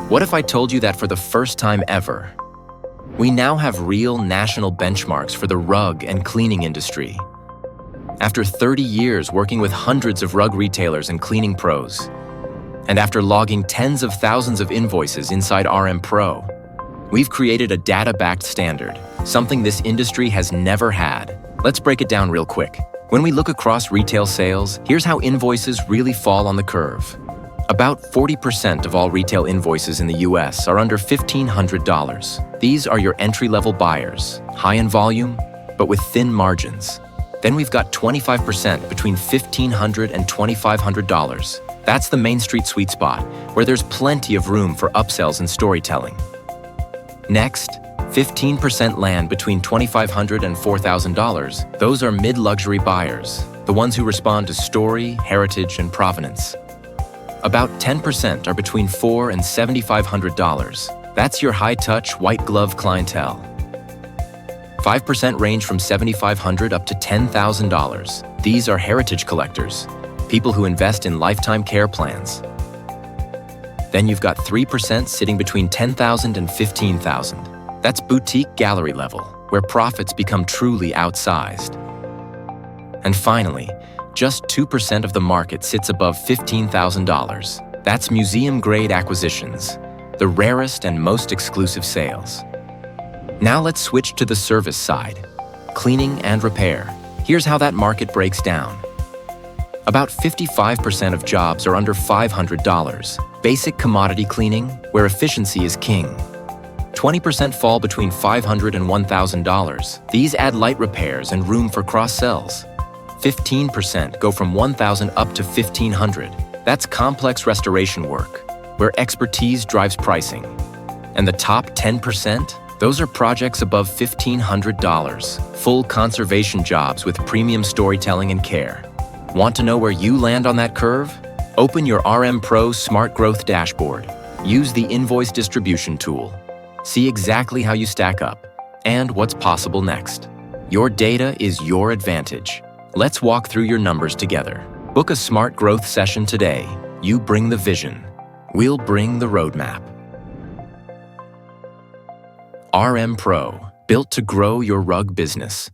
What if I told you that for the first time ever, we now have real national benchmarks for the rug and cleaning industry? After 30 years working with hundreds of rug retailers and cleaning pros, and after logging tens of thousands of invoices inside RMPro, we've created a data-backed standard, something this industry has never had. Let's break it down real quick. When we look across retail sales, here's how invoices really fall on the curve. About 40% of all retail invoices in the US are under $1,500. These are your entry-level buyers, high in volume, but with thin margins. Then we've got 25% between $1,500 and $2,500. That's the Main Street sweet spot, where there's plenty of room for upsells and storytelling. Next, 15% land between $2,500 and $4,000. Those are mid-luxury buyers, the ones who respond to story, heritage, and provenance. About 10% are between $4,000 and $7,500. That's your high-touch, white-glove clientele. 5% range from $7,500 up to $10,000. These are heritage collectors, people who invest in lifetime care plans. Then you've got 3% sitting between $10,000 and $15,000. That's boutique gallery level, where profits become truly outsized. And finally, just 2% of the market sits above $15,000. That's museum-grade acquisitions, the rarest and most exclusive sales. Now let's switch to the service side, cleaning and repair. Here's how that market breaks down. About 55% of jobs are under $500. Basic commodity cleaning, where efficiency is king. 20% fall between $500 and $1,000. These add light repairs and room for cross-sells. 15% go from $1,000 up to $1,500. That's complex restoration work, where expertise drives pricing. And the top 10%? Those are projects above $1,500, full conservation jobs with premium storytelling and care. Want to know where you land on that curve? Open your RMPro Smart Growth Dashboard. Use the Invoice Distribution tool. See exactly how you stack up and what's possible next. Your data is your advantage. Let's walk through your numbers together. Book a Smart Growth session today. You bring the vision. We'll bring the roadmap. RMPro, built to grow your rug business.